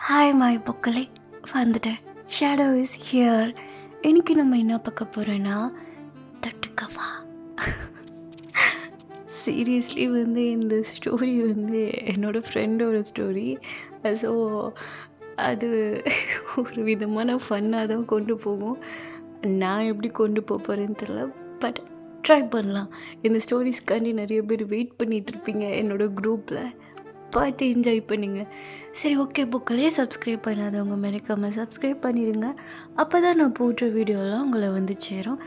Hi my பொக்கலை வந்துட்டேன். Shadow is here. இன்னைக்கு நம்ம என்ன பார்க்க போகிறோன்னா தட்டுக்கவா. சீரியஸ்லி இந்த ஸ்டோரி என்னோடய ஃப்ரெண்டோட ஸ்டோரி. ஸோ அது ஒரு விதமான ஃபன்னாக தான் கொண்டு போகும். நான் எப்படி கொண்டு போகிறேன்னு தெரியல, பட் ட்ரை பண்ணலாம். இந்த ஸ்டோரிஸ்க்காண்டி நிறைய பேர் வெயிட் பண்ணிகிட்ருப்பீங்க என்னோடய குரூப்பில். பார்த்து என்ஜாய் பண்ணுங்க. சரி, ஓகே. புக்கிலே சப்ஸ்கிரைப் பண்ணாதவங்க மறக்காமல் சப்ஸ்கிரைப் பண்ணிடுங்க. அப்போ தான் நான் போடுற வீடியோலாம் உங்களை சேரும்.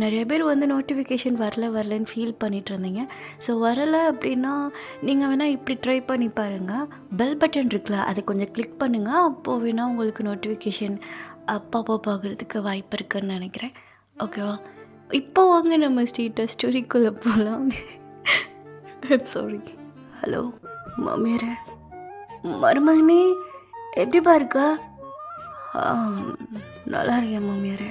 நிறைய பேர் நோட்டிஃபிகேஷன் வரலன்னு ஃபீல் பண்ணிகிட்டு இருந்தீங்க. ஸோ வரலை அப்படின்னா நீங்கள் வேணால் இப்படி ட்ரை பண்ணி பாருங்கள். பெல் பட்டன் இருக்குல்ல, அதை கொஞ்சம் கிளிக் பண்ணுங்கள். அப்போது வேணால் உங்களுக்கு நோட்டிஃபிகேஷன் பாப்பப் ஆகிறதுக்கு வாய்ப்பு இருக்குன்னு நினைக்கிறேன். ஓகேவா? இப்போ வாங்க நம்ம ஸ்டோரிக்குள்ளே போகலாம். சாரி. ஹலோ மாமியாரே, மருமகனே, எப்படிப்பா இருக்க? நல்லா இருக்கேன் மாமியாரே.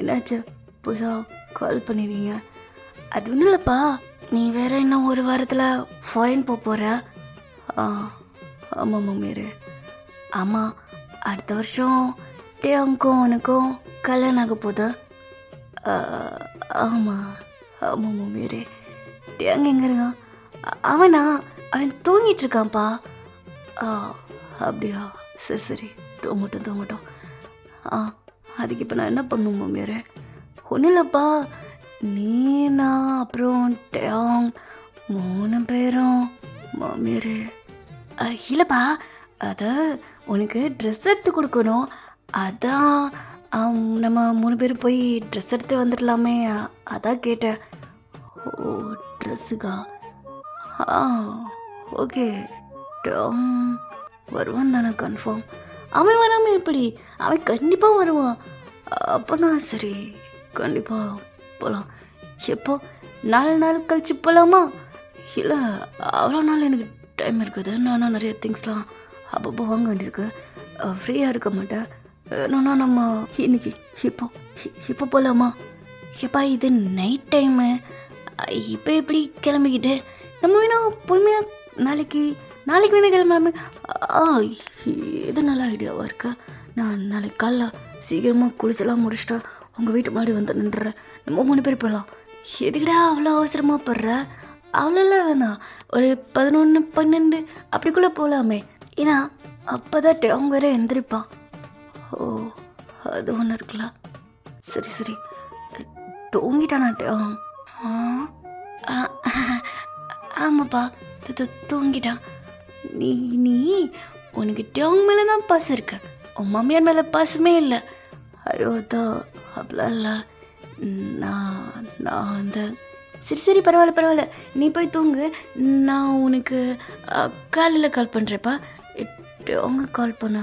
என்னாச்சு, புதுசாக கால் பண்ணிடுறீங்க? அது ஒன்றும் இல்லைப்பா, நீ வேற இன்னும் ஒரு வாரத்தில் ஃபாரின் போகிற? ஆமாம் மாமியாரே. ஆமாம், அடுத்த வருஷம் டேங்க்கும் உனக்கும் கல்யாணம் ஆக போகுது. ஆமாம் ஆமாம் மாமியாரே. டேங்க எங்கே இருக்கான்? அவன் தூங்கிட்டு இருக்கான்ப்பா. அப்படியா? சரி சரி, தூங்கட்டும். அதுக்கு இப்போ நான் என்ன பண்ணும் மாமியாரே? ஒன்றும் இல்லைப்பா, நீ நான் அப்புறம் டேங் 3 பேரும் மாமியாரே. இல்லைப்பா, அதை உனக்கு ட்ரெஸ் எடுத்து கொடுக்கணும். அதான் நம்ம 3 பேரும் போய் ட்ரெஸ் எடுத்து வந்துடலாமே, அதான் கேட்டேன். ஓ, ட்ரெஸ்ஸுக்கா? ஓகே. வருவான் தானே கன்ஃபார்ம்? அவன் வராமல் எப்படி? அவன் கண்டிப்பாக வருவான். அப்போனா சரி, கண்டிப்பாக போகலாம். எப்போ? 4 நாள் கழிச்சு போகலாமா? இல்லை, அவ்வளோ நாள் எனக்கு டைம் இருக்குது. நானும் நிறைய திங்ஸ்லாம் அப்பப்போ வாங்க வேண்டியிருக்கு. ஃப்ரீயாக இருக்க மாட்டேன். என்னன்னா நம்ம இன்னைக்கு இப்போ போகலாமா? எப்பா, இது நைட் டைமு. இப்போ எப்படி கிளம்பிக்கிட்டு நம்ம வேணால் பொறுமையாக நாளைக்கு வேணால் கிளம்பாம. இது நல்ல ஐடியாவாக இருக்கு. நான் நாளைக்கு காலைல சீக்கிரமாக குளிச்செல்லாம் முடிச்சிட்டா உங்கள் வீட்டு முன்னாடி வந்து நின்றுறேன். நம்ம 3 பேர் போகலாம். எதுக்கிடா அவ்வளோ அவசரமாக படுற? அவ்வளோலாம் வேணாம், ஒரு 11 12 அப்படிக்குள்ளே போகலாமே. ஏன்னா அப்போ தான் அவங்க வேற எந்திரிப்பான். ஓ, அது ஒன்று இருக்கலாம். சரி, தூங்கிட்டானாட்டே? ஆமாப்பா, தூங்கிட்டான். நீ உனக்கு டேங் மேலே தான் பாசம் இருக்கு, உன் மாமியார் மேலே பாசமே இல்லை. ஐயோ தான், அப்படிலாம் இல்லை. நான் சரி, பரவாயில்ல, நீ போய் தூங்கு. நான் உனக்கு காலையில் கால் பண்ணுறேப்பா. டேங்க கால் பண்ண?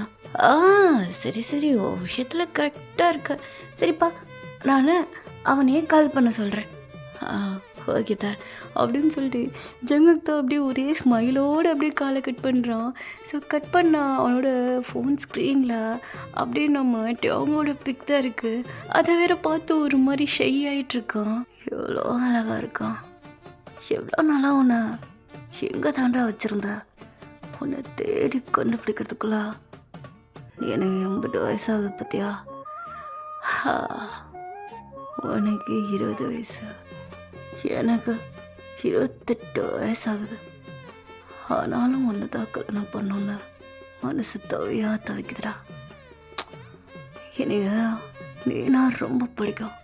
சரி, ஓ விஷயத்தில் கரெக்டாக இருக்க. சரிப்பா, நான் அவனே கால் பண்ண சொல்கிறேன். ஓகே தான் அப்படின்னு சொல்லிட்டு ஜங்குக்கு அப்படியே ஒரே ஸ்மைலோடு அப்படியே காலை கட் பண்ணுறான். ஸோ கட் பண்ணால் அவனோட ஃபோன் ஸ்க்ரீனில் அப்படியே நம்ம அவங்களோட பிக் தான் இருக்குது. அதை வேற பார்த்து ஒரு மாதிரி ஷை ஆகிட்டுருக்கான். எவ்வளோ அழகாக இருக்கான். எவ்வளோ நாளாக உன்னை எங்கே தாண்டா வச்சுருந்த? உன்னை தேடி கண்டுபிடிக்கிறதுக்குள்ளா எனக்கு 80 வயசாகுது பார்த்தியா? உனக்கு 20 வயசு, எனக்கு 28 வயசாகுது. ஆனாலும் ஒன்று தான் கல்யாணம் பண்ணோன்னு மனசு தவிக்குதுடா. எனக்கு நான் ரொம்ப பிடிக்கும்.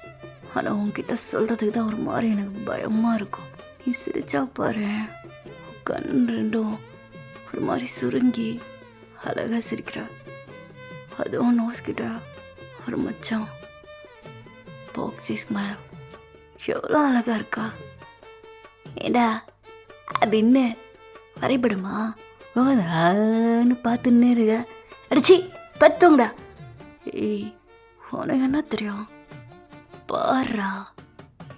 ஆனால் உன்கிட்ட சொல்கிறதுக்கு தான் ஒரு மாதிரி எனக்கு பயமாக இருக்கும். நீ சிரிச்சா பாரு, கண் 2ம் ஒரு மாதிரி சுருங்கி அழகாக சிரிக்கிற. அதுவும் நோஸ்கிட்ட ஒரு மச்சான் பாக்ஸி ஸ்மைல், எவ்வளோ அழகாக இருக்கா. ஏடா, அது என்ன வரைபடமா? உங்கன்னு பார்த்துன்னே இருக்க. அடிச்சி பத்துங்கடா. ஏய், உனக்கு என்ன தெரியும்? பாடுறா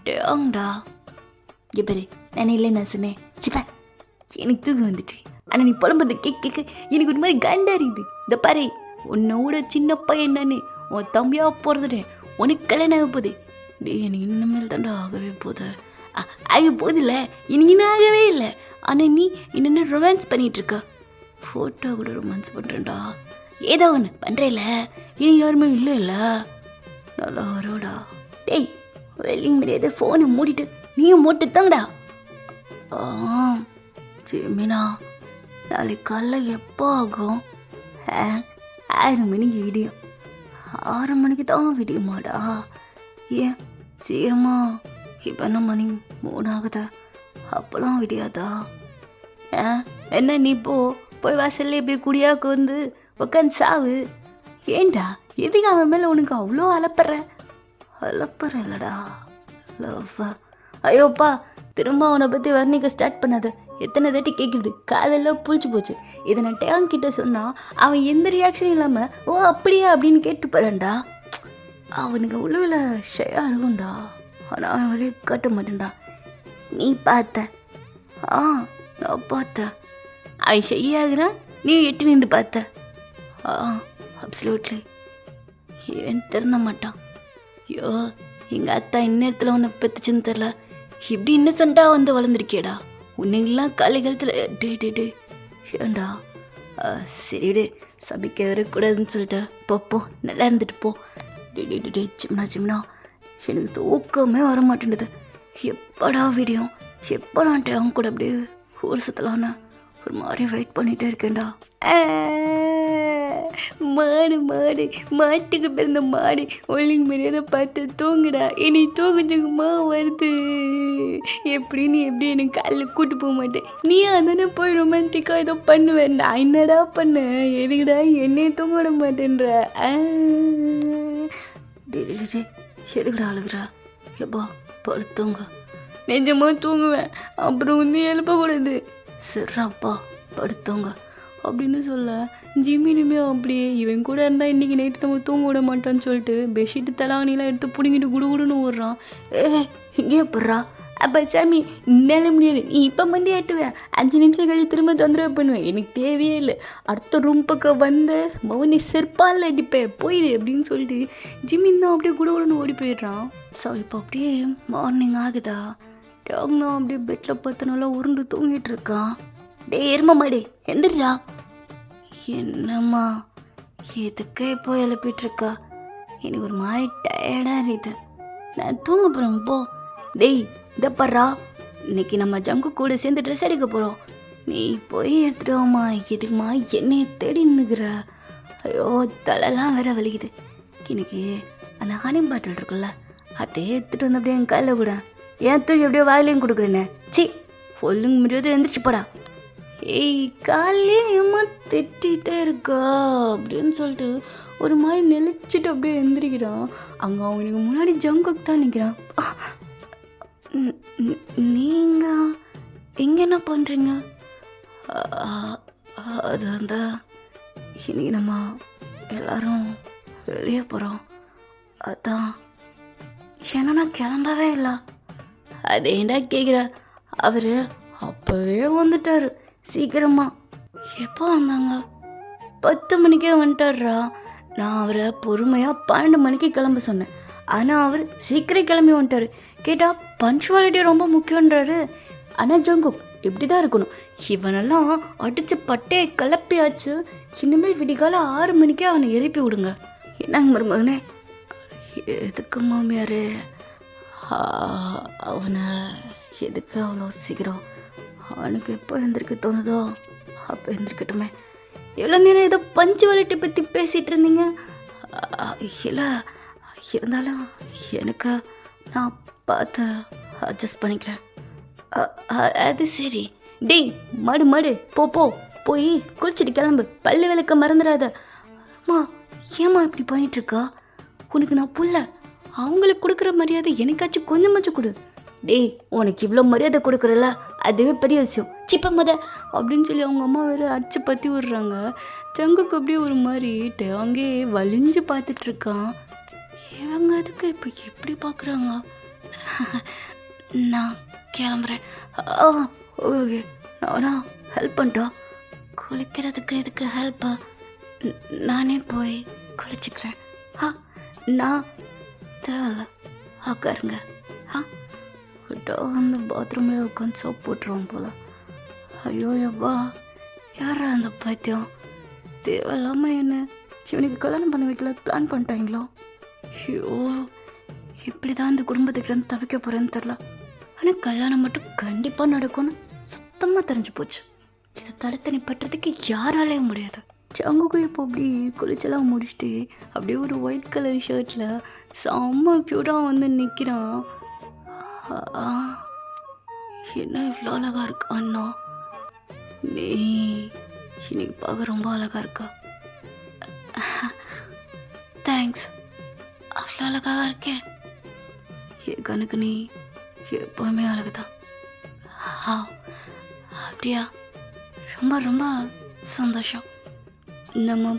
டேங்டா. எப்பரு நான் இல்லை, நான் சொன்னேன். சிப்பா, எனக்கு தூக்கம் வந்துட்டு. ஆனால் நீ புலம்புறது கேட்க எனக்கு ஒரு மாதிரி கண்டறியுது. இந்த பாரு, உன்னோட சின்ன பையன் நானே, உன் தம்பியாக பிறந்துட்டேன். உனக்கு கல்யாணம் ஆக போகுது. எனக்கு இனிமேல் தாண்டா ஆகவே போகுது. ஆக போதில்ல, இன்னும் ஆகவே இல்லை. ஆனால் நீ இன்னும் ரொமான்ஸ் பண்ணிகிட்ருக்க. ஃபோட்டோ கூட ரொமான்ஸ் பண்ணுறேன்டா. ஏதோ ஒன்று பண்ணுறேல, இனி யாருமே இல்லைல்ல, நல்லா வரோடா. டேய் வெள்ளிங் மரியாதை ஃபோனை மூடிட்டு நீயும் மூட்டு தாங்கடா. ஜெமினா, நாளைக்கு காலைல எப்போ ஆகும்? 6 மணிக்கு விடியும். 6 மணிக்கு தான் விடியுமாடா? ஏன் சீக்கிரமா? இப்போ என்ன மணி 3 ஆகுதா? அப்போலாம் விடியாதா? என்ன நீ போய் வாசல்ல இப்படி குடியாக்கு வந்து உட்காந்து சாவு. ஏண்டா எதுக்கு அவன் மேலே உனக்கு அவ்வளோ அலப்பற இல்லடா, லவ்வா. ஐயோப்பா, திரும்ப அவனை பற்றி வர்ணிக்க ஸ்டார்ட் பண்ணாத. எத்தனை தாட்டி கேட்குறது, காதெல்லாம் புளிச்சு போச்சு. இதை நான் டேங் கிட்ட சொன்னால் அவன் எந்த ரியாக்ஷனும் இல்லாமல் ஓ அப்படியா அப்படின்னு கேட்டு போகிறான்டா. அவனுக்கு உள்ளுவில் ஷையாக இருக்கும்டா, ஆனால் அவன் வழியை காட்ட மாட்டேன்டான். நீ பார்த்த? நான் பார்த்தேன். அவன் ஷையாகிறான், நீ எட்டு நின்று பார்த்த. அப்சல்யூட்லி. இவன் திறந்த மாட்டான். ஐயோ, எங்கள் அத்தா இந்நேரத்தில் உன்னை பெற்றுச்சுன்னு தெரில. இப்படி இன்னசென்ட்டாக வந்து வளர்ந்துருக்கேடா. உன்னைங்கெல்லாம் காலத்தில் டே ஏண்டா? சரிடே, சபிக்க வரக்கூடாதுன்னு சொல்லிட்டேன். போ, நல்லா இருந்துட்டு போ. டே சிம்னா, எனக்கு தூக்கமே வர மாட்டேங்குது. எப்படா விடியும், எப்படான்ட்டு அவங்க கூட அப்படியே ஊர் சுற்றலான்னு ஒரு மாதிரி வெயிட் பண்ணிகிட்டே இருக்கேன்டா. மாட்டுக்கு பிறந்த மாடு ஒழுங்கு மரியாதை பார்த்து தூங்குடா. என்னை தூங்குமா வருது. எப்படி எனக்கு காலையில் கூட்டு போக மாட்டேன். நீ அதானே போய் ரொமான்டிக்காக ஏதோ பண்ணுவேன். நான் என்னடா பண்ண? எதுக்குடா என்னையை தூங்க விட மாட்டேன்ற? எதுக்குடா அழுகுறா? எப்பா படுத்தூங்க. நிஜமாக தூங்குவேன், அப்புறம் வந்து எழுப்பக்கூடாது. சரிப்பா படுத்தோங்க அப்படின்னு சொல்ல, ஜிம்மினுமே அப்படியே இவன் கூட இருந்தால் இன்றைக்கி நைட்டு நம்ம தூங்க விட மாட்டான்னு சொல்லிட்டு பெட்ஷீட்டு தலாவணிலாம் எடுத்து பிடிங்கிட்டு குடுகுடுன்னு ஓடுறான். இங்கே போடுறா. அப்போ சாமி என்னால முடியாது, நீ இப்போ மண்டி ஆட்டுவேன், 5 நிமிஷம் கழிச்சு திரும்ப தொந்தரவு பண்ணுவேன், எனக்கு தேவையே இல்லை, அடுத்த ரூம் பக்கம் வந்து மௌனி செருப்பால் அடிப்பேன், போயிடு அப்படின்னு சொல்லிட்டு ஜிம்மின் தான் அப்படியே குடுகுடுன்னு ஓடி போயிடுறான். ஸோ இப்போ அப்படியே மார்னிங் ஆகுதா, டாக் தான் அப்படியே பெட்டில் பார்த்து நல்லா உருண்டு தூங்கிட்டு இருக்கான். டே எருமமாடி எந்திரா. என்னம்மா எதுக்கு இப்போ எழுப்பிட்டுருக்கா? எனக்கு ஒரு மாதிரி டயர்டாக இருக்குது, நான் தூங்க போகிறேன் போ. டேய் இதை பர்றா, இன்னைக்கு நம்ம ஜங்கு கூட சேர்ந்து ட்ரெஸ் எடுக்க போகிறோம், நீ போய் எடுத்துட்டோம்மா. எதுக்குமா என்னைய தேடி நின்னுக்கிற? ஐயோ தலைலாம் வேற வலிக்குது. எனக்கு அந்த ஹனி பாட்டில் இருக்குல்ல, அதே எடுத்துகிட்டு வந்து அப்படியே என் கையில் கூட, ஏன் தூக்கி அப்படியே வாயிலையும் கொடுக்குறேன்னு. சி ஒல்லுங்க முடியாது, எந்திரிச்சு போடா. ஏய் காலையே ஏமா திட்டிகிட்டே இருக்கா அப்படின்னு சொல்லிட்டு ஒரு மாதிரி நெளிச்சிட்டு அப்படியே எந்திரிக்கிறான். அங்கே அவனுக்கு முன்னாடி ஜங்குக்கு தான் நிற்கிறான். நீங்கள் எங்கே என்ன பண்ணுறீங்க? அது அந்த இன்னைக்கு நம்ம எல்லாரும் வெளியே போகிறோம், அதான். ஏன்னா நான் கிளம்பவே இல்லை. அதேண்டா கேட்குற, அவர் அப்போவே வந்துட்டார் சீக்கிரமா. எப்போ வந்தாங்க? 10 மணிக்கே வந்துட்டார்ரா. நான் அவரை பொறுமையாக 12 மணிக்கு கிளம்ப சொன்னேன், ஆனால் அவர் சீக்கிரம் கிளம்பி வந்துட்டார். கேட்டால் பங்க்சுவாலிட்டி ரொம்ப முக்கியன்றாரு. ஆனால் ஜங்குக் இப்படி தான் இருக்கணும். இவனெல்லாம் அடித்து பட்டையை கிளப்பியாச்சு. இனிமேல் விடிகால 6 மணிக்கே அவனை எழுப்பி விடுங்க. என்னங்க மருமகனே? எதுக்கு மாமியார் அவனை எதுக்கு அவ்வளோ சீக்கிரம்? அவனுக்கு எப்போ எழுந்திருக்க தோணுதோ அப்போ எழுந்திருக்கட்டுமே. எவ்வளோ நேரம் ஏதோ பஞ்சுவாலிட்டி பற்றி பேசிகிட்டு இருந்தீங்க. இல்லை இருந்தாலும் எனக்கு நான் பார்த்து அட்ஜஸ்ட் பண்ணிக்கிறேன். அது சரி. டேய் மாடு போய் குளிச்சுட்டு கிளம்பு, பல்லு விளக்க மறந்துடாத. அம்மா ஏம்மா இப்படி பண்ணிகிட்ருக்கா? உனக்கு நான் புள்ள, அவங்களுக்கு கொடுக்குற மரியாதை எனக்காச்சும் கொஞ்சமாச்சும் கொடு. டேய் உனக்கு இவ்வளோ மரியாதை கொடுக்குறல, அதுவே பெரிய விஷயம், சிப்ப அப்படின்னு சொல்லி அவங்க அம்மா வேறு அடிச்சு பற்றி விடுறாங்க. ஜங்குக்கு அப்படியே ஒரு மாதிரி அங்கே வலிஞ்சு பார்த்துட்ருக்கான். இவங்க அதுக்கு இப்போ எப்படி பார்க்குறாங்க? நான் கிளம்புறேன். ஓகே நான் ஹெல்ப் பண்ணிட்டோம். குளிக்கிறதுக்கு எதுக்கு ஹெல்ப்பா? நானே போய் குளிச்சுக்கிறேன். நான் தேவையில்ல, உட்காருங்க. அந்த பாத்ரூம்லேயே உட்காந்து சோப் போட்டுருவோம் போல. ஐயோ எப்பா, யாரா அந்த பைத்தியம்? தேவையில்லாமல் என்ன இவனுக்கு கல்யாணம் பண்ணி வைக்கல பிளான் பண்ணிட்டாங்களோ? ஐயோ, எப்படி தான் இந்த குடும்பத்துக்கு இருந்து தவிக்க போகிறேன்னு தெரில. ஆனால் கல்யாணம் மட்டும் கண்டிப்பாக நடக்கும்னு சுத்தமாக தெரிஞ்சு போச்சு. இதை தடுத்து நிப்பட்டுறதுக்கு யாராலையும் முடியாது. ஜங்குக்கு இப்போ அப்படி குளிச்செல்லாம் முடிச்சுட்டு அப்படியே ஒரு ஒயிட் கலர் ஷர்ட்டில் செம்ம க்யூட்டாக வந்து நிற்கிறான். என்ன இவ்வளோ அழகாக இருக்கா அண்ணா? நீ இன்னைக்கு பார்க்க ரொம்ப அழகாக இருக்கா. தேங்க்ஸ். அவ்வளோ அழகாக இருக்கேன். என் கணக்கு நீ எப்போவுமே அழகுதான். அப்படியா? ரொம்ப ரொம்ப சந்தோஷம். நம்ம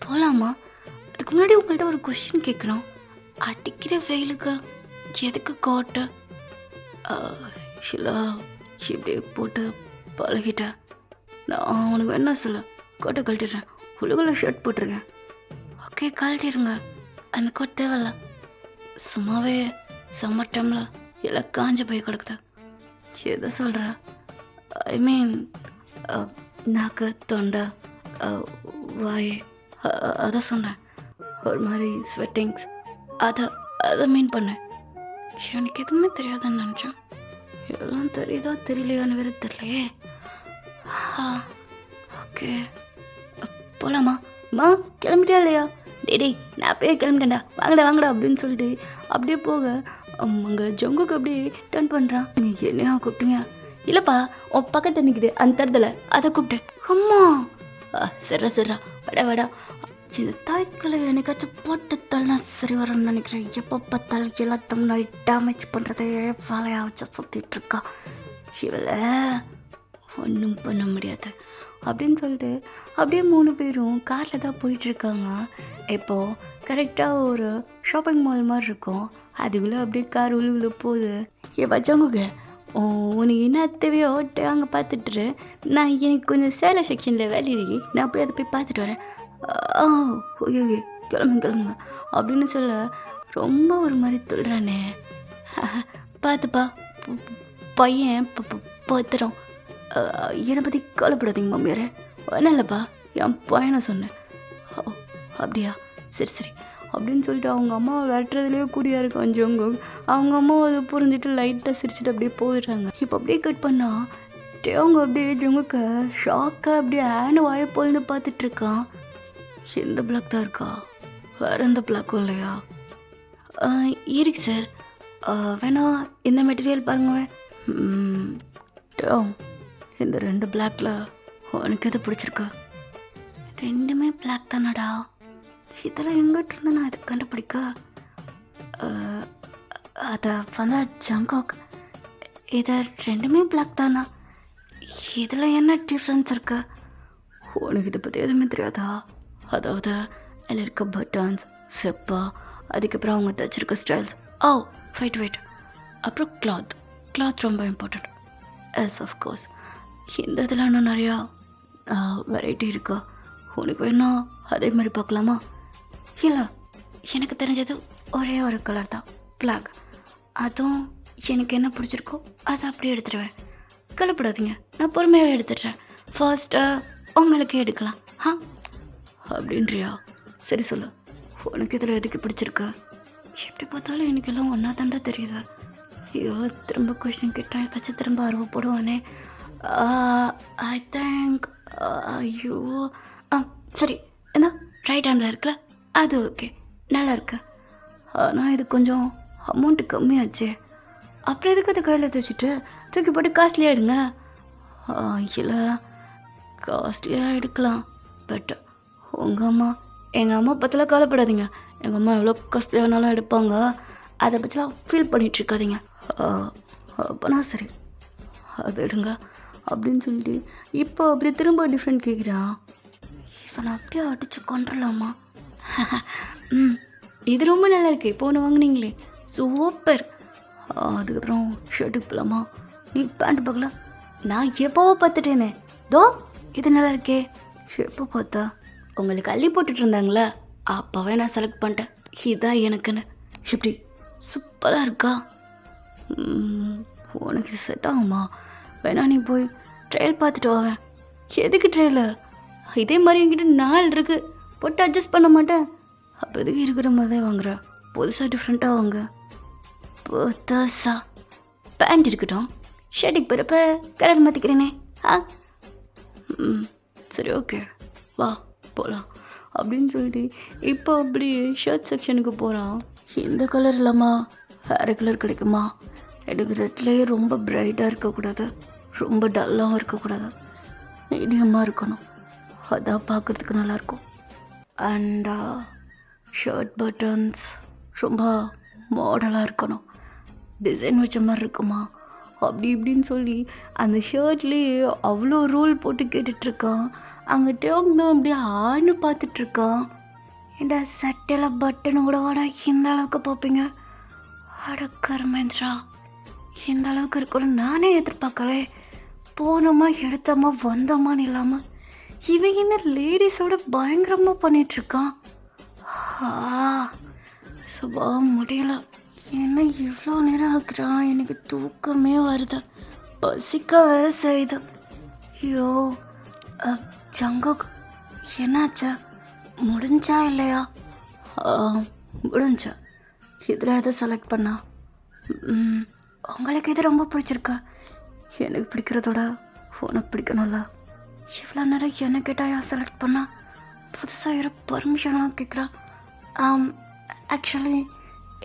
போகலாமா? அதுக்கு முன்னாடி உங்கள்கிட்ட ஒரு கொஸ்டின் கேட்கணும். அடிக்கிற வெயிலுக்கு எதுக்கு கோட்டை? ஷிலா இப்படியே போட்டு பழகிட்டேன். நான் உனக்கு என்ன சொல்ல, கோட்டை கழட்டிடுறேன். உலகுல ஷர்ட் போட்டிருக்கேன். ஓகே, கழட்டிடுங்க. அந்த கோட் தேவையில்ல. சும்மாவே சம்மர் டைமில் எல்லாம் காஞ்ச போய் கிடக்குது. எதை சொல்கிற? ஐ மீன் நாக்கு, தொண்டை, வாய், அதை சொன்னேன். ஒரு மாதிரி ஸ்வெட்டிங்ஸ், அதை மீன் பண்ணேன். எனக்கு எதுவுமே தெரியாதுன்னு நினச்சேன். எல்லாம் தெரியுதா தெரியலையான்னு வேறு தெரியலையே. ஓகே, போகலாமா? மா கிளம்பிட்டியா இல்லையா? டேடி நான் அப்பயே கிளம்பிட்டேன்டா, வாங்கடா அப்படின்னு சொல்லிட்டு அப்படியே போக அங்கே ஜங்குக்கு அப்படியே டர்ன் பண்ணுறான். நீங்கள் என்னையா கூப்பிட்டீங்க? இல்லைப்பா, உன் பக்கத்தில் நிற்குது அந்த தரத்தில், அதை கூப்பிட்டேன். அம்மா சரா வடா. இது தாய்க்களை என்னைக்காச்சும் போட்டு தள்ளனா சரி வரும்னு நினைக்கிறேன். எப்போ பார்த்தாலும் எல்லாத்த முன்னாடி டேமேஜ் பண்ணுறதே வேலையாக வச்சா சுற்றிட்டு இருக்கா. இவளை ஒன்றும் பண்ண முடியாது அப்படின்னு சொல்லிட்டு அப்படியே 3 பேரும் காரில் தான் போயிட்டுருக்காங்க. இப்போது கரெக்டாக ஒரு ஷாப்பிங் மால் மாதிரி இருக்கும். அதுக்குள்ளே அப்படியே கார் உள்ள போகுது. வச்சவங்க உனக்கு என்ன தேவையோ அங்கே பார்த்துட்டு, நான் எனக்கு கொஞ்சம் சேலை செக்ஷனில் வேலை இருக்கு, நான் போய் அதை போய் பார்த்துட்டு வரேன். ஓகே கிளம்புங்க அப்படின்னு சொல்ல ரொம்ப ஒரு மாதிரி சொல்கிறானே. பார்த்துப்பா பையன் பார்த்துறோம். என்னை பற்றி கவலைப்படாதீங்க மம்மியாரே, ஒன்றும் இல்லைப்பா, என் பையனை சொன்னேன். அப்படியா, சரி அப்படின்னு சொல்லிட்டு அவங்க அம்மாவை விரட்டுறதுலேயே குறியாக இருக்கும் ஜங்கு. அவங்க அம்மா அதை புரிஞ்சுட்டு லைட்டாக சிரிச்சுட்டு அப்படியே போயிடுறாங்க. இப்போ அப்படியே கட் பண்ணால் அவங்க அப்படியே ஜங்குக்க ஷாக்காக அப்படியே வாயை பொழுது பார்த்துட்ருக்கான். இந்த பிளாக் தான் இருக்கா, வேறு எந்த பிளாக்கும் இல்லையா? இருக்கு சார், வேணா இந்த மெட்டீரியல் பாருங்க. இந்த 2 பிளாக்ல உனக்கு எது பிடிச்சிருக்கா? 2மே பிளாக் தானடா. இதெல்லாம் எங்கிட்ட இருந்து நான் இதை கண்டுபிடிக்க? அதை வந்து ஜங்காக், இதை 2மே பிளாக் தானா? இதில் என்ன டிஃப்ரென்ஸ் இருக்கு? உனக்கு இதை பற்றி எதுவுமே தெரியாதா? அதாவது அதில் இருக்க பட்டன்ஸ், செப்பா, அதுக்கப்புறம் அவங்க தைச்சிருக்க ஸ்டைல்ஸ். வெயிட் அப்புறம் கிளாத் ரொம்ப இம்பார்ட்டண்ட். S of course. இந்த இதில் இன்னும் நிறையா வெரைட்டி இருக்கா? உனக்கு வேணா அதே மாதிரி பார்க்கலாமா? இல்லை, எனக்கு தெரிஞ்சது ஒரே ஒரு கலர் தான், பிளாக். அதுவும் எனக்கு என்ன பிடிச்சிருக்கோ அதை அப்படியே எடுத்துடுவேன். கவலைப்படாதீங்க, நான் பொறுமையாகவே எடுத்துடுறேன். ஃபர்ஸ்ட்டாக உங்களுக்கு எடுக்கலாம் அப்படின்றியா? சரி சொல்லு, உனக்கு இதில் எதுக்கு பிடிச்சிருக்கா? எப்படி பார்த்தாலும் எனக்கு எல்லாம் ஒன்றா தாண்டா தெரியுது. ஐயோ, திரும்ப கொஸ்டின் கேட்டால் ஏதாச்சும் திரும்ப ஆர்வப்படுவானே. ஐ திங்க் ஐயோ சரி, என்ன ரைட் ஹேண்டில் இருக்குல்ல, அது ஓகே, நல்லா இருக்கு. ஆனால் இது கொஞ்சம் அமௌண்ட்டு கம்மியாச்சே. அப்புறம் எதுக்கு அதை கையில் தூக்கிட்டு தூக்கி போட்டு காஸ்ட்லியாக எடுங்க. இல்லை, காஸ்ட்லியாக எடுக்கலாம், பட் உங்கள் அம்மா, எங்கள் அம்மா பற்றிலாம் கவலைப்படாதீங்க. எங்கள் அம்மா எவ்வளோ காஸ்ட்லியானாலும் எடுப்பாங்க, அதை பற்றிலாம் ஃபீல் பண்ணிகிட்ருக்காதீங்க. அப்போனா சரி, அது எடுங்க அப்படின்னு சொல்லிட்டு இப்போ அப்படி திரும்ப டிஃப்ரெண்ட் கேட்குறான். இவனை அப்படியே அடித்து கொண்டுடலாமா? இது ரொம்ப நல்லா இருக்கு, இப்போ ஒன்று வாங்கினீங்களே, சூப்பர். அதுக்கப்புறம் ஷர்ட்டுக்கு போகலாமா? நீ பேண்ட் பார்க்கலாம், நான் எப்போவோ பார்த்துட்டேனே. இது நல்லா இருக்கே. எப்போ பார்த்தா? உங்களுக்கு அள்ளி போட்டுட்டு இருந்தாங்களே, அப்போவே நான் செலக்ட் பண்ணிட்டேன். இதுதான் எனக்குன்னு. இப்படி சூப்பராக இருக்கா? உனக்கு இது செட் ஆகுமா? வேணா நீ போய் ட்ரையல் பார்த்துட்டு வாவேன். எதுக்கு ட்ரையலு? இதே மாதிரி என்கிட்ட 4 இருக்குது, போட்டு அட்ஜஸ்ட் பண்ண மாட்டேன். அப்போ எதுக்கு இருக்கிற மாதிரி தான் வாங்குற? புதுசாக டிஃப்ரெண்ட்டாக வாங்க. புதுசா பேண்ட் இருக்கட்டும், ஷர்ட்டுக்கு போகிறப்ப கலர் மாற்றிக்கிறேனே. ஆ சரி ஓகே வா போகலாம் அப்படின்னு சொல்லிட்டு இப்போ அப்படியே ஷர்ட் செக்ஷனுக்கு போகிறான். இந்த கலர் இல்லாமா வேறு கலர் கிடைக்குமா? எனக்கு ரெட்லேயே ரொம்ப பிரைட்டாக இருக்கக்கூடாது, ரொம்ப டல்லாகவும் இருக்கக்கூடாது, மீடியமாக இருக்கணும், அதான் பார்க்குறதுக்கு நல்லாயிருக்கும். அண்ட் ஷர்ட் பட்டன்ஸ் ரொம்ப மாடலாக இருக்கணும், டிசைன் வச்ச மாதிரி இருக்குமா அப்படி இப்படின்னு சொல்லி அந்த ஷர்ட்லேயே அவ்வளோ ரோல் போட்டு கேட்டுட்ருக்கான். அங்கிட்டே வந்து அப்படியே ஆன்னு பார்த்துட்ருக்கான். ஏண்டா சட்டையில் பட்டன் கூட வாடா இந்த அளவுக்கு பார்ப்பீங்க? அடக்கர்மேந்திரா, இந்த அளவுக்கு இருக்கணும் நானே எதிர்பார்க்கலே. போனோமா எடுத்தோமா வந்தோமான்னு இல்லாமல் இவன் என்ன லேடிஸோட பயங்கரமாக பண்ணிகிட்ருக்கான். சுபா முடியல, என்ன இவ்வளோ நேரம் ஆகுறான், எனக்கு தூக்கமே வருது, பசிக்க வேற செய்யுது. ஐயோ ஜங்குக் என்னாச்சா, முடிஞ்சா இல்லையா? முடிஞ்சா. இதில் எதை செலக்ட் பண்ணா? உங்களுக்கு இது ரொம்ப பிடிச்சிருக்கா? எனக்கு பிடிக்கிறதோட உனக்கு பிடிக்கணும்ல. இவ்வளோ நேரம் என்ன கேட்டாயா செலக்ட் பண்ணா? புதுசாக யாரோ பர்மிஷனாக கேட்குறா. ஆக்சுவலி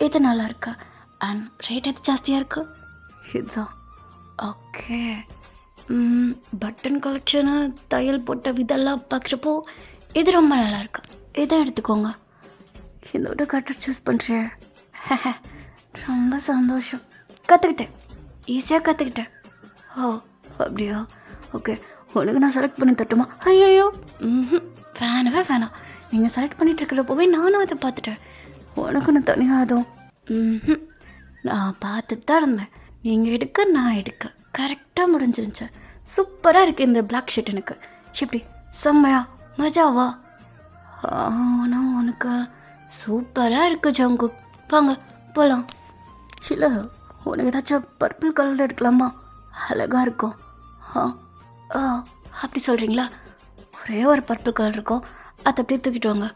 இது நல்லா இருக்கா அண்ட் ரேட் எது ஜாஸ்தியாக இருக்கு? இதுதான். ஓகே, பட்டன் கலெக்ஷனு தையல் போட்ட விதெல்லாம் பார்க்குறப்போ இது ரொம்ப நல்லா இருக்கு, இதை எடுத்துக்கோங்க. இதோட கரெக்டாக சூஸ் பண்ணுறேன். ரொம்ப சந்தோஷம், கற்றுக்கிட்டேன், ஈஸியாக கற்றுக்கிட்டேன். ஓ அப்படியா? ஓகே, உனக்கு நான் செலக்ட் பண்ணி தட்டுமா? ஐயோ வேணவே வேணாம், நீங்கள் செலக்ட் பண்ணிட்டு இருக்கிறப்போவே நானும் அதை பார்த்துட்டேன். உனக்கு நான் தனியாக அதுவும் நான் பார்த்துட்டு தான் இருந்தேன். நீங்கள் எடுக்க நான் எடுக்க கரெக்டாக முடிஞ்சிருந்துச்சு. சூப்பராக இருக்குது இந்த பிளாக் ஷர்ட். எனக்கு எப்படி செம்மையா மஜாவா? ஆனால் உனக்கு சூப்பராக இருக்குது ஜங்குக். வாங்க போகலாம். இல்லை உனக்கு ஏதாச்சும் பர்பிள் கலரில் எடுக்கலாமா? அழகாக இருக்கும். அப்படி சொல்கிறீங்களா? ஒரே ஒரு பர்பிள் கலர் இருக்கும், அதை அப்படியே தூக்கிட்டு வாங்க.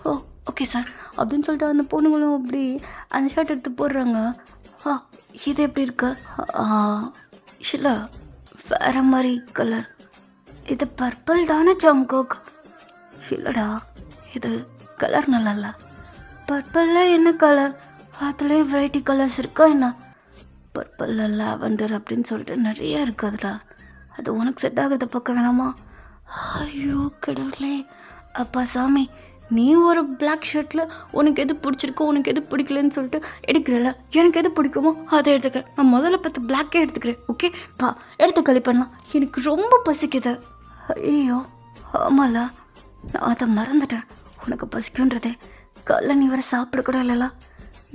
ஓ ஓகே சார் அப்படின்னு சொல்லிட்டு அந்த பொண்ணுங்களும் அப்படி அந்த ஷர்ட் எடுத்து போடுறாங்க. இது எப்படி இருக்கு? இல்லை வேறு மாதிரி கலர். இது பர்பிள் தானே ஜங்குக்? இல்லைடா, இது கலர் நல்லா இல்லை. பர்பிளில் என்ன கலர்? அதுலேயே வெரைட்டி கலர்ஸ் இருக்கா என்ன? பர்பிளில் லாவெண்டர் அப்படின்னு சொல்லிட்டு நிறைய இருக்குது அதில். அது உனக்கு செட் ஆகிறத பார்க்க வேணாமா? ஐயோ கடவுளே, அப்பா சாமி, நீ ஒரு பிளாக் ஷர்ட்டில் உனக்கு எது பிடிச்சிருக்கோ உனக்கு எது பிடிக்கலன்னு சொல்லிட்டு எடுக்கிறல்ல, எனக்கு எது பிடிக்குமோ அதை எடுத்துக்கிறேன். நான் முதல்ல பார்த்து பிளாக்கே எடுத்துக்கிறேன். ஓகே பா, எடுத்து களி பண்ணலாம், எனக்கு ரொம்ப பசிக்குது. ஐயோ ஆமாம்ல, நான் அதை மறந்துட்டேன். உனக்கு பசிக்குன்றதே காலைல நீ வர சாப்பிட கூட இல்லைல்ல,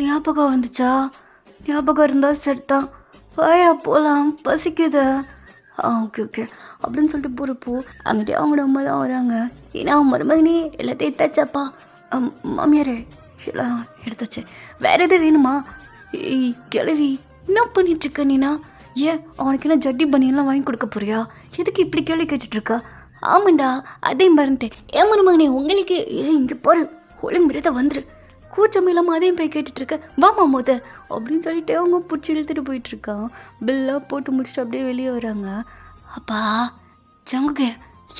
ஞாபகம் வந்துச்சா? ஞாபகம் இருந்தால் சரிதான், வாயா போகலாம், பசிக்குது. ஓகே ஓகே அப்படின்னு சொல்லிட்டு போகிறப்போ அங்கிட்டே அவங்களோட அம்மா தான் வராங்க. ஏன்னா மருமகனே எல்லாத்தையும் எடுத்தாச்சாப்பா? மாமியாரே எல்லாம் எடுத்தாச்சு, வேறு எது வேணுமா? ஏய் கிளவி, என்ன பண்ணிகிட்ருக்க நீனா? ஏன் அவனுக்கு என்ன ஜட்டி பனியெல்லாம் வாங்கி கொடுக்க போறியா? எதுக்கு இப்படி கேள்வி கேட்டுட்ருக்கா? ஆமாண்டா அதையும் மறந்துட்டேன். ஏன் மருமகனே உங்களுக்கு இங்கே போகிற ஒழுங்கு மிரத வந்துரு, கூச்சம் இல்லாமல் அதையும் போய் கேட்டுட்ருக்க, வாமா மோத அப்படின்னு சொல்லிட்டு அவங்க பிடிச்சி இழுத்துட்டு போயிட்டுருக்கான். பில்லாக போட்டு முடிச்சுட்டு அப்படியே வெளியே வராங்க. அப்பா ஜங்குகே,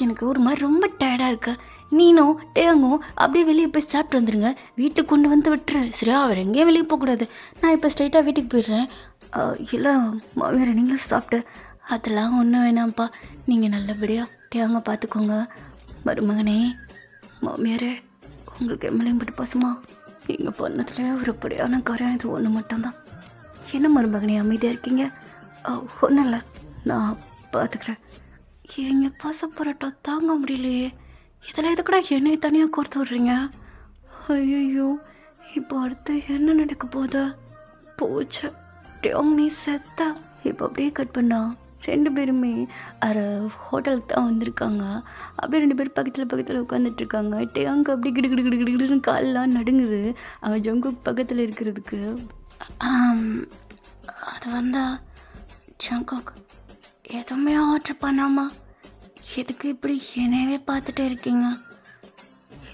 எனக்கு ஒரு மாதிரி ரொம்ப டயர்டாக இருக்கு, நீனும் டேங்கும் அப்படியே வெளியே போய் சாப்பிட்டு வந்துடுங்க, வீட்டுக்கு கொண்டு வந்து விட்டுரு சரியா? அவர் எங்கேயும் வெளியே போகக்கூடாது, நான் இப்போ ஸ்ட்ரைட்டாக வீட்டுக்கு போயிடுறேன். இல்லை மாமியார் நீங்களும் சாப்பிட்டு. அதெல்லாம் ஒன்றும் வேணாம்ப்பா, நீங்கள் நல்லபடியாக டேங்க பார்த்துக்கோங்க. மருமகனே மாமியாரே, உங்களுக்கு எம்எல்ஏ பட்டு பாசமா? நீங்கள் பண்ணதில் ஒருபடியான காரியம் இது ஒன்று மட்டும்தான். என்ன மருமகனே அமைதியாக இருக்கீங்க? ஒன்றும் இல்லை, நான் பார்த்துக்கிறேன். எங்க பாசப்போராட்டா தாங்க முடியலையே, இதில் இது கூட என்னை தனியாக கோர்த்து விட்றீங்க. ஐயோ இப்போ அடுத்து என்ன நடக்க போகுது? போச்சு டேங், நீ செத்தா. இப்போ அப்படியே கட் பண்ணா 2 பேருமே ஹோட்டலுக்கு தான் வந்திருக்காங்க. அப்படியே 2 பேர் பக்கத்தில் உட்காந்துட்ருக்காங்க. டேங்க் அப்படி கிடு கிடு கிடு கிடுன்னு காலெலாம் நடுங்குது அங்கே ஜங்குக் பக்கத்தில் இருக்கிறதுக்கு. அது ஜங்குக் எதுவுமே ஆர்டர் பண்ணாமா எதுக்கு இப்படி என்னவே பார்த்துட்டே இருக்கீங்க?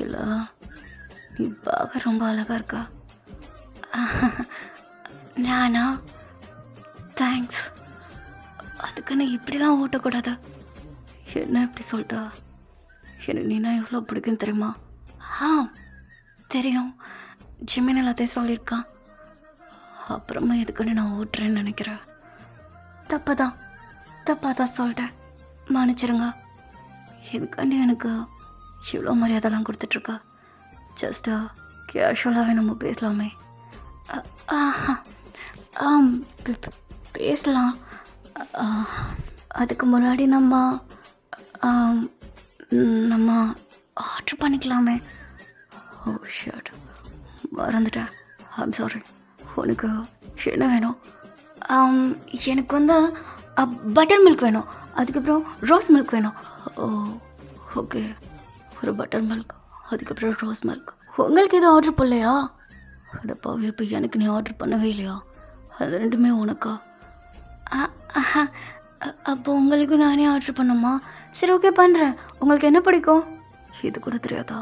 இல்லை, நீ பார்க்க ரொம்ப அழகா இருக்கா. நானா? தேங்க்ஸ். அதுக்குன்னு இப்படிலாம் ஓட்டக்கூடாது. என்ன இப்படி சொல்லிட்டா? எனக்கு நீனா எவ்வளோ பிடிக்கும் தெரியுமா? ஆ தெரியும், ஜிமின் எல்லாத்தையும் சொல்லியிருக்கான். அப்புறமா எதுக்குன்னு நான் ஓட்டுறேன்னு நினைக்கிறேன். தப்பாக தான் சொல்லிட்டேன், மன்னிச்சிருங்க. எதுக்காண்டி எனக்கு இவ்வளோ மரியாதைலாம் கொடுத்துட்ருக்கா? ஜஸ்ட்டா கேஷுவலாகவே நம்ம பேசலாமே. ஆம், பேசலாம். அதுக்கு முன்னாடி நம்ம ஆர்டர் பண்ணிக்கலாமே. ஓ ஷர்ட், மறந்துட்டேன். I'm sorry. உனக்கு என்ன வேணும்? எனக்கு வந்து பட்டர் மில்க் வேணும், அதுக்கப்புறம் ரோஸ் மில்க் வேணும். ஓ ஓகே, ஒரு பட்டர் மில்க், அதுக்கப்புறம் ரோஸ் மில்க். உங்களுக்கு எதுவும் ஆர்டர் பண்ணலையா? அடப்பாவே, இப்போ எனக்கு நீ ஆர்டர் பண்ணவே இல்லையா? அது ரெண்டுமே உனக்கா? அப்போ உங்களுக்கு நானே ஆர்டர் பண்ணுமா? சரி ஓகே, பண்ணுறேன். உங்களுக்கு என்ன பிடிக்கும்? இது கூட தெரியாதா?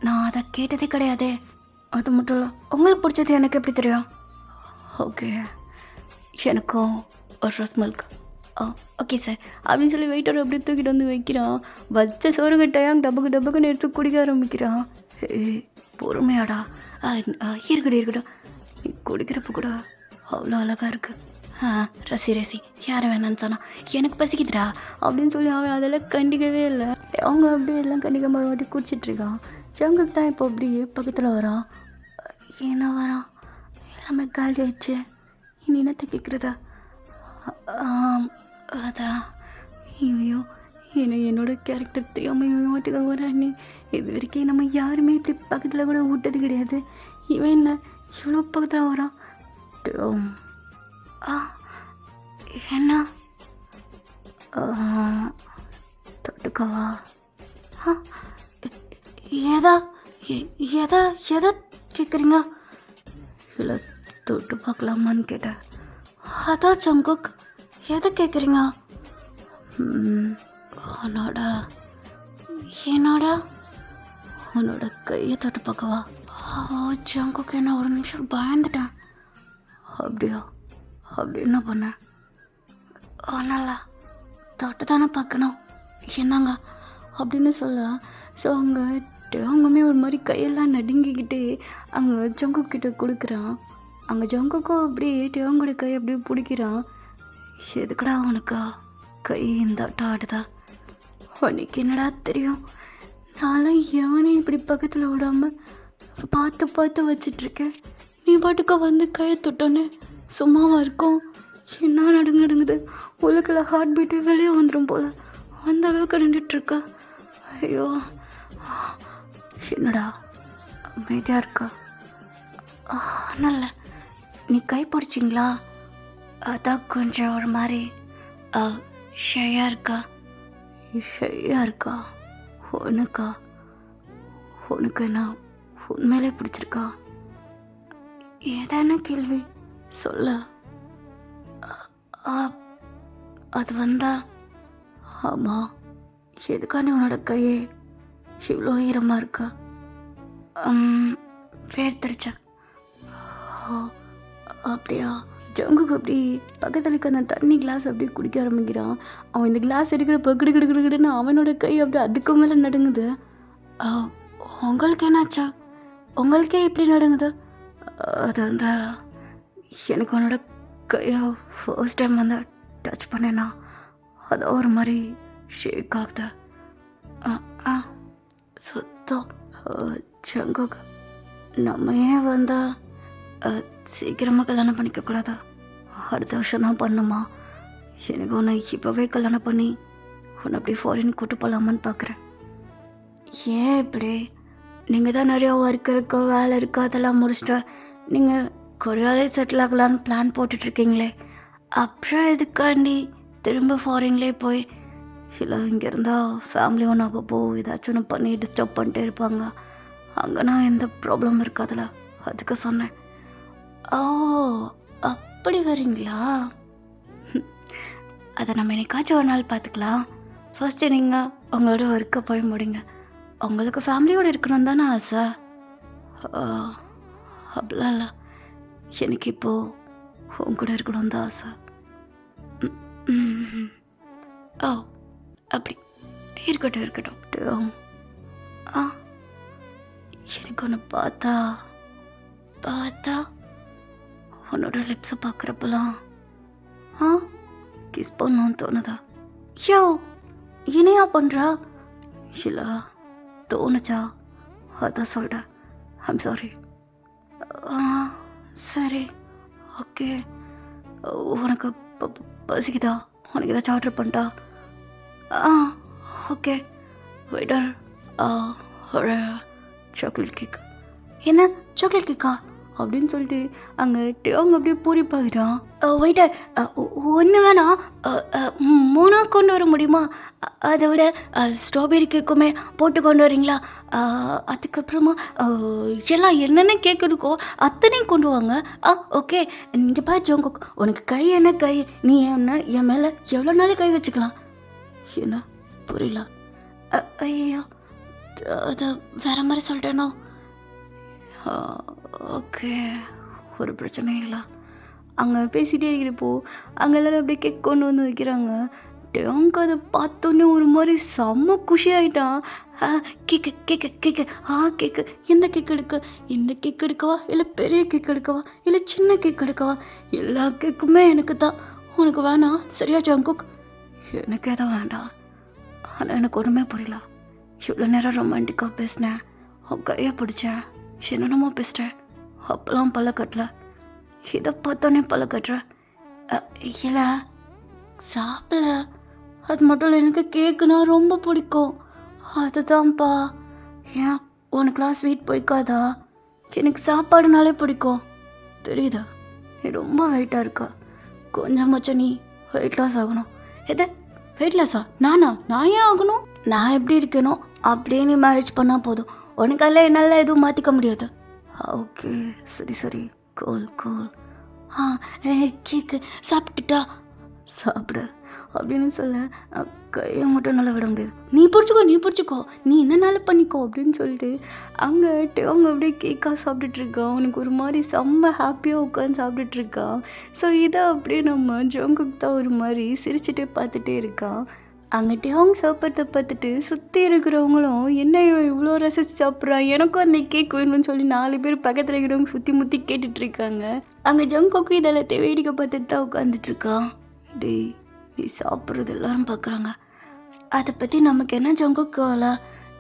நான் அதை கேட்டதே கிடையாதே. அது மட்டும் இல்லை, உங்களுக்கு பிடிச்சது எனக்கு எப்படி தெரியும்? ஓகே, எனக்கும் ஒரு ரோஸ் மில்க். ஓகே சார் அப்படின்னு சொல்லி வெயிட்டர் அப்படியே தூக்கிட்டு வந்து வைக்கிறான். வச்ச சோறு கட்டாயம் டபுக்குன்னு எடுத்து குடிக்க ஆரம்பிக்கிறான். பொறுமையாடா, இருக்கட்டும். நீ குடிக்கிறப்ப கூட அவ்வளோ அழகாக இருக்கு. ரசி யாரை வேணான்னு சொன்னா, எனக்கு பசிக்குதுடா அப்படின்னு சொல்லி அவன் அதெல்லாம் கண்டிக்கவே இல்லை. அவங்க அப்படியே எல்லாம் கண்டிக்காம வாட்டி குடிச்சிட்ருக்கான். ஜங்குக்கு தான் இப்போ அப்படியே பக்கத்தில் வரான். என்ன வரான், எல்லாமே காலி ஆயிடுச்சு, இனி என்னத்தை கேட்குறதா? அதான் ஐயோ, என்னோட கேரக்டர் தெரியாமல் இவன் வாட்டுக்க வரான்னு. இது வரைக்கும் நம்ம யாருமே இப்படி பக்கத்தில் கூட விட்டது கிடையாது. இவன் என்ன இவ்வளோ பக்கத்தில் வரான்? என்ன தொட்டுக்கவா? எதை கேட்குறீங்க? இல்லை, தொட்டு பார்க்கலாமான்னு கேட்டேன். அதான் ஜங்குக், எதை கேட்குறீங்க? உன்னோட கையை தொட்டு பார்க்கவா? ஜங்குக், என்ன ஒரு நிமிஷம் பயந்துட்டேன். அப்படியா? அப்படி என்ன பண்ணேன்? ஒன்றால தொட்டு தானே பார்க்கணும், என்னங்க அப்படின்னு சொல்ல. ஸோ அவங்கவுமே ஒரு மாதிரி கையெல்லாம் நடுங்கிக்கிட்டு அங்கே ஜங்குக் கிட்ட கொடுக்குறான். அங்கே ஜங்குக்கும் அப்படியே டேவங்கோட கை அப்படியே பிடிக்கிறான். எதுக்கடா உனக்கா கை இந்த ஆட்டம் ஆடுதா? உனக்கு என்னடா தெரியும்? நானும் எவனையும் இப்படி பக்கத்தில் விடாமல் பார்த்து வச்சிட்ருக்கேன். நீ பாட்டுக்க வந்து கையை தொட்டோன்னே சும்மாவாக இருக்கும். என்ன நடுங்குது, உலகில் ஹார்ட் பீட்டே வெளியே வந்துடும் போல், அந்த அளவுக்கு நின்றுட்டுருக்கா. ஐயோ, என்னடா அமைதியாக இருக்கா? நல்ல, நீ கை பிடிச்சிங்களா? அதான் கொஞ்சம் ஒரு மாதிரி ஷையாக இருக்கா. உனக்கு என்ன உண்மையிலே பிடிச்சிருக்கா? ஏதான கேள்வி சொல்ல. அது வந்தா, ஆமாம், எதுக்கானே உன்னோட கையே இவ்வளோ ஈரமாக இருக்கா? வேர்த்தரிச்சா? அப்படியா? ஜங்குக்கு அப்படி பக்கத்தில் இருக்க அந்த தண்ணி கிளாஸ் அப்படியே குடிக்க ஆரம்பிக்கிறான். அவன் இந்த கிளாஸ் எடுக்கிறப்ப கிடுன்னு அவனோட கை அப்படியே அதுக்கு மேலே நடுங்குது. உங்களுக்கு என்னாச்சா? உங்களுக்கே இப்படி நடுங்குது? அது வந்து எனக்கு உன்னோட கையை ஃபர்ஸ்ட் டைம் வந்து டச் பண்ணேன்னா அது ஒரு மாதிரி ஷேக் ஆகுது. சுத்தம். ஜங்குக்கு, நம்ம ஏன் வந்தால் சீக்கிரமாக கல்யாணம் பண்ணிக்கக்கூடாதா? அடுத்த வருஷம் தான் பண்ணுமா? எனக்கு உன்னை இப்போவே கல்யாணம் பண்ணி உன்னை அப்படி ஃபாரின் கூட்டு போகலாமான்னு பார்க்குறேன். ஏன் இப்படி? நீங்கள் தான் நிறையா ஒர்க் இருக்கோ, வேலை இருக்கோ, அதெல்லாம் முடிச்சுட்டு நீங்கள் கொரியாவே செட்டில் ஆகலான்னு பிளான் போட்டுட்ருக்கீங்களே, அப்புறம் எதுக்காண்டி திரும்ப ஃபாரின்லேயே போய்? இல்லை, இங்கே இருந்தால் ஃபேமிலி ஒன்று போ ஏதாச்சும் ஒன்று பண்ணி டிஸ்டர்ப் பண்ணிட்டே இருப்பாங்க, அங்கேனா எந்த ப்ராப்ளம் இருக்காதுல்ல, அதுக்கு சொன்னேன். ஓ, அப்படி வரீங்களா? அதை நம்ம என்னைக்காச்சும் ஒரு நாள் பார்த்துக்கலாம். ஃபர்ஸ்ட்டு நீங்கள் உங்களோட ஒர்க்கை போய் முடிங்க. உங்களுக்கு ஃபேமிலியோடு இருக்கணும் தானே ஆசை? ஆ, அப்படிலாம் இல்லை. எனக்கு இப்போது உன் கூட இருக்கணும் தான் ஆசை. ம், ம். ஓ, அப்படி இருக்கட்டும் இருக்கட்டும். ஆ, எனக்கு ஒன்று பார்த்தா உன்னோட லிப்ஸை பார்க்குறப்பெல்லாம் கிஸ் பண்ணணும்னு தோணுதா? யோ, இனியா பண்ணுறா? இல்லை, தோணுச்சா? அதான் சொல்கிறேன். I'm sorry. சரி, ஓகே. உனக்கு பசிக்குதா? உனக்கு ஏதாச்சும் ஆர்டர் பண்ணிட்டா? ஆ, ஓகே. வெயிட்டர், ஒரு சாக்லேட் கேக். என்ன சாக்லேட் கேக்கா அப்படின்னு சொல்லிட்டு அங்கே அவங்க அப்படியே பூரிப்பாகிறான். வெயிட்டர், ஒன்று வேணாம், 3 கொண்டு வர முடியுமா? அதை விட ஸ்ட்ராபெரி கேக்குமே போட்டு கொண்டு வரீங்களா? அதுக்கப்புறமா எல்லாம் என்னென்ன கேக் இருக்கோ அத்தனையும் கொண்டு வாங்க. ஓகே. நீங்கள் பா ஜோங்கோக், உனக்கு கை என்ன கை? நீ என்ன என் மேலே எவ்வளோ நாள் கை வச்சுக்கலாம்? என்ன புரியல? ஐயோ, அதை வேற மாதிரி சொல்லிட்டேனோ? ஓகே, ஒரு பிரச்சனையும் இல்லை. அங்கே பேசிகிட்டே இருக்கிறப்போ அங்கே எல்லோரும் அப்படியே கேக் கொண்டு வந்து வைக்கிறாங்க. டேங்க அதை பார்த்தோன்னே ஒரு மாதிரி செம்ம குஷி ஆகிட்டான். கேக்கு கேக்கு கேக்கு கேக்கு. எந்த கேக் எடுக்க? இந்த கேக் எடுக்கவா, இல்லை பெரிய கேக் எடுக்கவா, இல்லை சின்ன கேக் எடுக்கவா? எல்லா கேக்குமே எனக்கு தான். உனக்கு வேணாம் சரியா ஜங்குக்? எனக்கு எதுவும் வேண்டாம். ஆனால் எனக்கு ஒன்றுமே புரியல. இவ்வளோ நேரம் ரொமான்டிக்காக பேசினேன், கையை பிடிச்சேன், என்னென்னமோ பேசிட்டேன், அப்போல்லாம் பல்ல கட்டல. இதை பார்த்தோன்னே பல்ல கட்டுற? இல்லை, சாப்பிடல. அது மட்டும் இல்லை, எனக்கு கேக்குனா ரொம்ப பிடிக்கும். அதுதான்ப்பா. ஏன் உனக்குலாம் ஸ்வீட் பிடிக்காதா? எனக்கு சாப்பாடுனாலே பிடிக்கும். தெரியுதா? நீ ரொம்ப வெயிட்டாக இருக்கா. கொஞ்சமாச்சும் நீ வெயிட் லாஸ் ஆகணும். எது வெயிட் லாஸா? நான் ஏன் ஆகணும்? நான் எப்படி இருக்கணும் அப்படியே நீ மேரேஜ் பண்ணால் போதும். உனக்கெல்லாம் என்னால் எதுவும் மாற்றிக்க முடியாது. ஓகே, சரி, கோல். கேக்கு சாப்பிட்டுட்டா? சாப்பிடு அப்படின்னு சொல்ல கையை மட்டும் நல்லா விட முடியாது. நீ பிடிச்சிக்கோ, நீ என்னனாலும் பண்ணிக்கோ அப்படின்னு சொல்லிட்டு அங்கே அவங்க அப்படியே கேக்காக சாப்பிட்டுட்ருக்கான். அவனுக்கு ஒரு மாதிரி செம்ம ஹாப்பியாக உட்காந்து சாப்பிட்டுட்ருக்கான். ஸோ இதை அப்படியே நம்ம ஜங்குக் தான் ஒரு மாதிரி சிரிச்சுட்டே பார்த்துட்டே இருக்கான். அங்கிட்டே அவங்க சாப்பிட்றத பார்த்துட்டு சுற்றி இருக்கிறவங்களும் என்ன இவ்வளோ ரசிச்சு சாப்பிட்றான், எனக்கும் அந்த கேக் வேணும்னு சொல்லி 4 பேர் பக்கத்தில் இருக்கிறவங்க சுற்றி முற்றி கேட்டுட்ருக்காங்க. அங்கே ஜங்கோக்கு இதெல்லாம் வேடிக்கை பார்த்துட்டு தான் உட்காந்துட்ருக்கான். டேய், நீ சாப்பிட்றது எல்லாரும் பார்க்குறாங்க, அதை பற்றி நமக்கு என்ன ஜங்கோக்கு கவலை?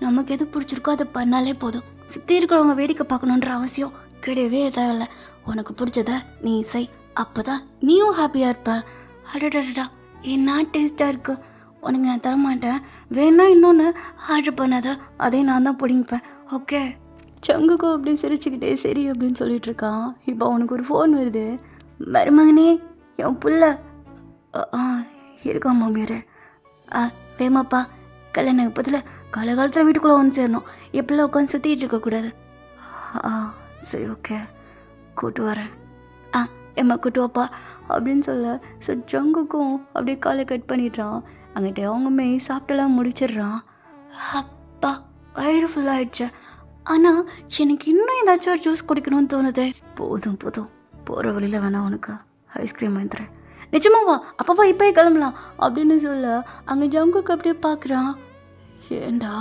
நமக்கு எது பிடிச்சிருக்கோ அதை பண்ணாலே போதும். சுற்றி இருக்கிறவங்க வேடிக்கை பார்க்கணுன்ற அவசியம் கிடையவே தேவையில்லை. உனக்கு பிடிச்சத நீ செய், அப்போ தான் நீயும் ஹாப்பியாக இருப்ப. அடடா, என்ன டேஸ்ட்டாக இருக்குது. உனக்கு நான் தரமாட்டேன், வேணா இன்னொன்று ஆர்டர் பண்ணாத, அதையும் நான் தான் பிடிங்கிப்பேன். ஓகே. சங்குக்கோ அப்படி சிரிச்சுக்கிட்டே சரி அப்படின்னு சொல்லிட்டு இருக்கான். இப்போ அவனுக்கு ஒரு ஃபோன் வருது. மருமகனே, என் புள்ள இருக்கான் மாமியார். வேமாப்பா, கல்யாணம் இப்போதில் காலகாலத்தில் வீட்டுக்குள்ளே வந்து சேரணும். எப்படிலாம் உட்காந்து சுற்றிட்டு இருக்கக்கூடாது. சரி, ஓகே, கூட்டு வரேன். ஏம்மா கூட்டு வாப்பா அப்படின்னு சொல்ல ஸோ ஜங்குக்கும் அப்படியே காலை கட் பண்ணிடுறான். அங்கிட்ட அவங்கமே சாப்பிட்டெல்லாம் முடிச்சிடுறான். அப்பா, வயிறு ஃபுல்லாகிடுச்சு. ஆனால் எனக்கு இன்னும் ஏதாச்சும் ஒரு ஜூஸ் குடிக்கணும்னு தோணுது. போதும் போகிற வழியில் வேணா உனக்கு ஐஸ்கிரீம் வாங்கிக்கிறேன். நிஜமாவா? அப்பப்பா இப்போயே கிளம்பலாம் அப்படின்னு சொல்ல அங்கே ஜங்குக்கு அப்படியே பார்க்குறான். ஏண்டா,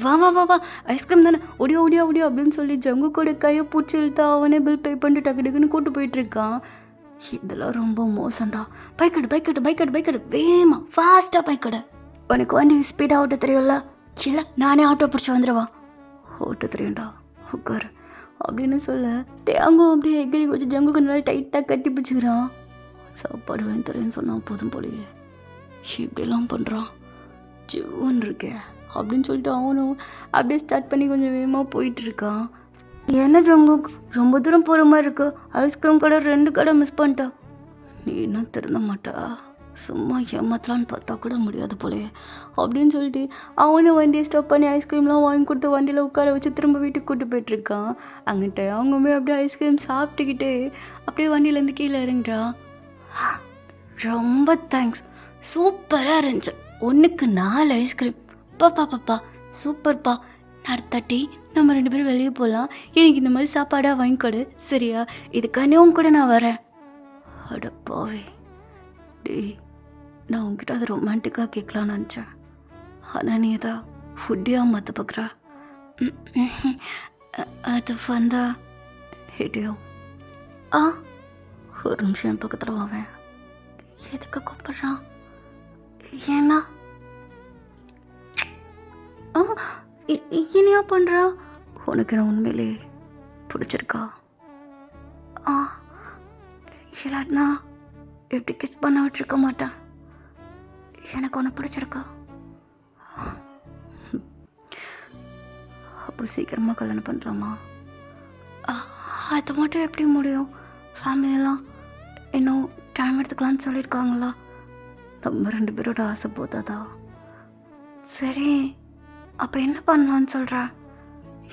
வா ஐஸ்கிரீம் தானே, ஒடியா அப்படின்னு சொல்லி ஜங்குக்கோட கையை பூச்சி இழுத்தா அவனே பில் பே பண்ணிட்டு டக்குன்னு கூட்டு போயிட்டுருக்கான். இதெல்லாம் ரொம்ப மோசம்டா. பைக்கெடு வேமா ஃபாஸ்ட்டாக பைக்கெடு. உனக்கு வண்டி ஸ்பீடாக ஓட்ட தெரியும்ல? இல்லை, நானே ஆட்டோ பிடிச்சி வந்துடுவா. ஓட்ட தெரியும்டா, உட்காரு அப்படின்னு சொல்ல தேங்கும் அப்படியே எகிரி வச்சு ஜங்குக்கு நல்லா டைட்டாக கட்டி பிடிச்சிக்கிறான். சாப்பாடு வேணும் தெரியும்னு சொன்னால் போதும் போலையே, இப்படிலாம் பண்ணுறான். ஜீவன் இருக்கே அப்படின்னு சொல்லிட்டு அவனும் அப்படியே ஸ்டார்ட் பண்ணி கொஞ்சம் வேகமாக போயிட்டுருக்கான். என்ன ஜங்குக், ரொம்ப தூரம் போகிற மாதிரி இருக்கு. ஐஸ்கிரீம் கடை 2 கடை மிஸ் பண்ணிட்டா. நீ இன்னும் திருந்த மாட்டா, சும்மா ஏமாத்தலான்னு பார்த்தா கூட முடியாது போலையே அப்படின்னு சொல்லிட்டு அவனும் வண்டியை ஸ்டாப் பண்ணி ஐஸ்கிரீம்லாம் வாங்கி கொடுத்து வண்டியில் உட்கார வச்சு திரும்ப வீட்டுக்கு கூப்பிட்டு போயிட்டுருக்கான். அங்கிட்ட அவங்களுமே அப்படியே ஐஸ்கிரீம் சாப்பிட்டுக்கிட்டே அப்படியே வண்டியிலேருந்து கீழே இறங்குறான். ரொம்ப தேங்க்ஸ், சூப்பராக இருந்துச்சு. ஒன்றுக்கு 4 ஐஸ்கிரீம். பாப்பா சூப்பர்ப்பா. நடத்தாட்டி நம்ம 2 பேரும் வெளியே போகலாம். எனக்கு இந்த மாதிரி சாப்பாடாக வாங்கி கொடு சரியா? இதுக்கானே உன் கூட நான் வரேன். அடப்பாவே டேய், நான் உன்கிட்ட அது ரொமான்டிக்காக கேட்கலான்னு நினச்சேன். ஆனால் நீ ஏதா ஃபுட்டியாக மாற்ற பார்க்குற. அது வந்தா ஹிடியோ. ஆ ஒரு நிமிஷம் என் பக்கத்தில் வாவேன். எதுக்கு கூப்பிட்றான்? ஏன்னா ஆ இனியா பண்ணுறா? உனக்கு நான் உண்மையிலே பிடிச்சிருக்கா? ஆ இல்லாட்டினா எப்படி கிஸ் பண்ண விட்டுருக்க மாட்டேன். எனக்கு ஒன்று பிடிச்சிருக்கா? அப்போ சீக்கிரமாக கல்யாணம் பண்ணுறாமா? அது மட்டும் எப்படி முடியும்? ஃபேமிலியெல்லாம் இன்னும் டைம் எடுத்துக்கலான்னு சொல்லியிருக்காங்களா? நம்ம 2 பேரோட ஆசை போதாதா? சரி, அப்போ என்ன பண்ணலான்னு சொல்கிற?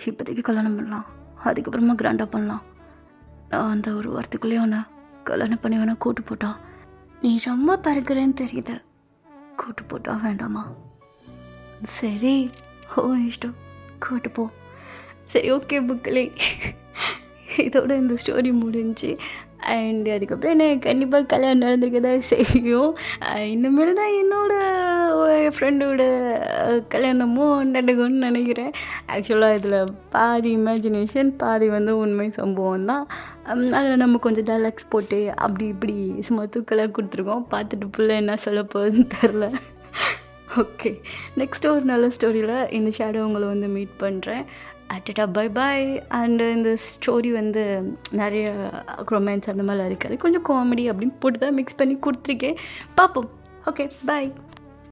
இப்போதைக்கு கல்யாணம் பண்ணலாம், அதுக்கப்புறமா கிராண்டாக பண்ணலாம். நான் அந்த ஒரு வாரத்துக்குள்ளேயே உன்னை கல்யாணம் பண்ணி வேணா கூட்டு போட்டா? நீ ரொம்ப பறக்கிறேன்னு தெரியுது. கூட்டு போட்டா வேண்டாமா? சரி, ஓ இஷ்டம், கூட்டு போ. சரி ஓகே புக்களே, இதோட இந்த ஸ்டோரி முடிஞ்சு. அண்ட் அதுக்கப்புறம் என்ன கண்டிப்பாக கல்யாணம் நடந்திருக்க தான் செய்யும். இனிமேல் தான் என்னோடய ஃப்ரெண்டோட கல்யாணமும் நடக்கும்னு நினைக்கிறேன். ஆக்சுவலாக இதில் பாதி இமேஜினேஷன், பாதி வந்து உண்மை சம்பவம் தான். அதில் நம்ம கொஞ்சம் டைலாக்ஸ் போட்டு அப்படி இப்படி சும்மா தூக்கலாக கொடுத்துருக்கோம். பார்த்துட்டு புள்ள என்ன சொல்ல போகுதுன்னு தெரில. ஓகே, நெக்ஸ்ட் ஒரு நல்ல ஸ்டோரியில் இந்த ஷேடோ உங்களை வந்து மீட் பண்ணுறேன். அட்டா பை பாய். அண்டு இந்த ஸ்டோரி வந்து நிறைய ரொமான்ஸ் அந்த மாதிரிலாம் இருக்காது, கொஞ்சம் காமெடி அப்படின்னு போட்டு தான் மிக்ஸ் பண்ணி கொடுத்துருக்கேன். பார்ப்போம். Okay bye.